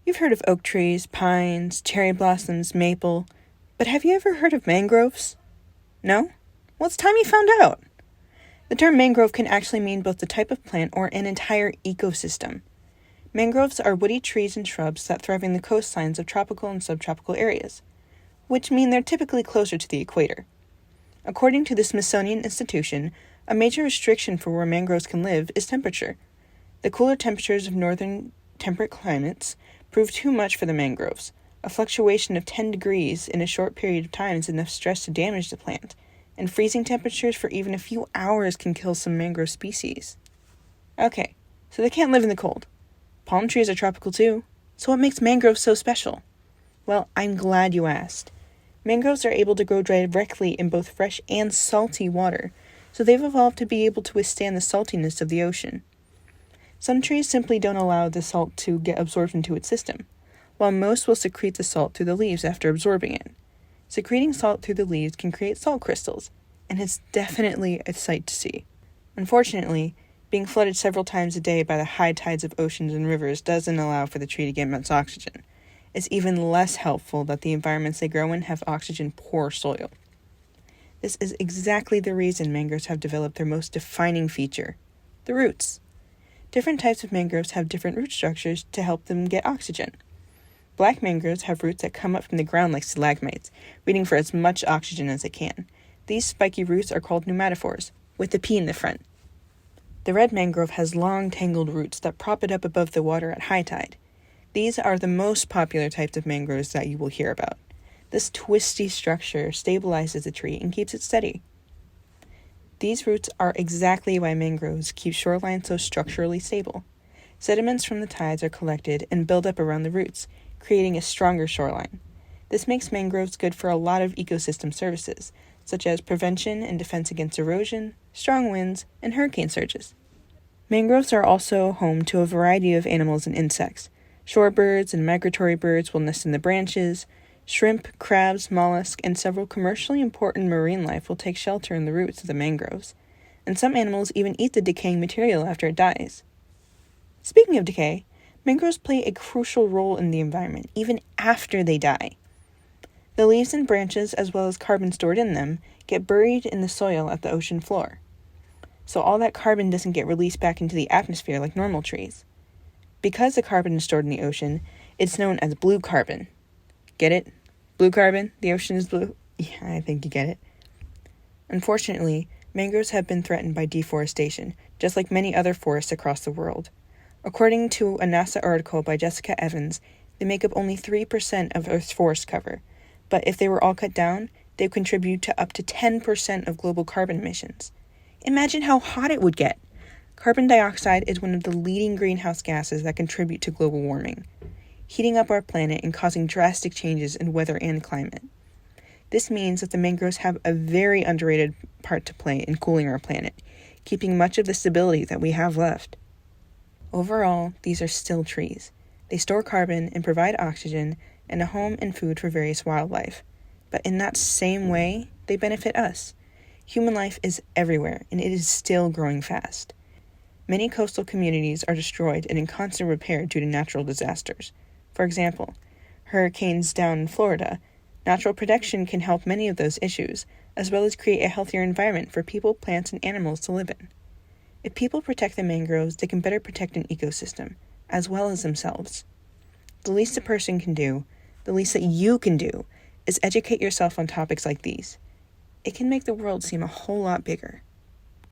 You've heard of oak trees, pines, cherry blossoms, maple, but have you ever heard of mangroves? No? Well, it's time you found out. The term mangrove can actually mean both the type of plant or an entire ecosystem. Mangroves are woody trees and shrubs that thrive in the coastlines of tropical and subtropical areas, which mean they're typically closer to the equator. According to the Smithsonian Institution, a major restriction for where mangroves can live is temperature. The cooler temperatures of northern temperate climates prove too much for the mangroves. A fluctuation of 10 degrees in a short period of time is enough stress to damage the plant, and freezing temperatures for even a few hours can kill some mangrove species. Okay, so they can't live in the cold. Palm trees are tropical too, so what makes mangroves so special? Well, I'm glad you asked. Mangroves are able to grow directly in both fresh and salty water, so they've evolved to be able to withstand the saltiness of the ocean. Some trees simply don't allow the salt to get absorbed into its system, while most will secrete the salt through the leaves after absorbing it. Secreting salt through the leaves can create salt crystals, and it's definitely a sight to see. Unfortunately, being flooded several times a day by the high tides of oceans and rivers doesn't allow for the tree to get much oxygen. It's even less helpful that the environments they grow in have oxygen-poor soil. This is exactly the reason mangroves have developed their most defining feature, the roots. Different types of mangroves have different root structures to help them get oxygen. Black mangroves have roots that come up from the ground like stalagmites, reaching for as much oxygen as they can. These spiky roots are called pneumatophores, with the P in the front. The red mangrove has long, tangled roots that prop it up above the water at high tide. These are the most popular types of mangroves that you will hear about. This twisty structure stabilizes the tree and keeps it steady. These roots are exactly why mangroves keep shorelines so structurally stable. Sediments from the tides are collected and build up around the roots, creating a stronger shoreline. This makes mangroves good for a lot of ecosystem services, such as prevention and defense against erosion, strong winds, and hurricane surges. Mangroves are also home to a variety of animals and insects. Shorebirds and migratory birds will nest in the branches. Shrimp, crabs, mollusks, and several commercially important marine life will take shelter in the roots of the mangroves, and some animals even eat the decaying material after it dies. Speaking of decay, mangroves play a crucial role in the environment, even after they die. The leaves and branches, as well as carbon stored in them, get buried in the soil at the ocean floor. So all that carbon doesn't get released back into the atmosphere like normal trees. Because the carbon is stored in the ocean, it's known as blue carbon. Get it? Blue carbon? The ocean is blue? Yeah, I think you get it. Unfortunately, mangroves have been threatened by deforestation, just like many other forests across the world. According to a NASA article by Jessica Evans, they make up only 3% of Earth's forest cover, but if they were all cut down, they contribute to up to 10% of global carbon emissions. Imagine how hot it would get! Carbon dioxide is one of the leading greenhouse gases that contribute to global warming, heating up our planet and causing drastic changes in weather and climate. This means that the mangroves have a very underrated part to play in cooling our planet, keeping much of the stability that we have left. Overall, these are still trees. They store carbon and provide oxygen and a home and food for various wildlife. But in that same way, they benefit us. Human life is everywhere, and it is still growing fast. Many coastal communities are destroyed and in constant repair due to natural disasters. For example, hurricanes down in Florida. Natural protection can help many of those issues, as well as create a healthier environment for people, plants, and animals to live in. If people protect the mangroves, they can better protect an ecosystem, as well as themselves. The least a person can do, the least that you can do, is educate yourself on topics like these. It can make the world seem a whole lot bigger.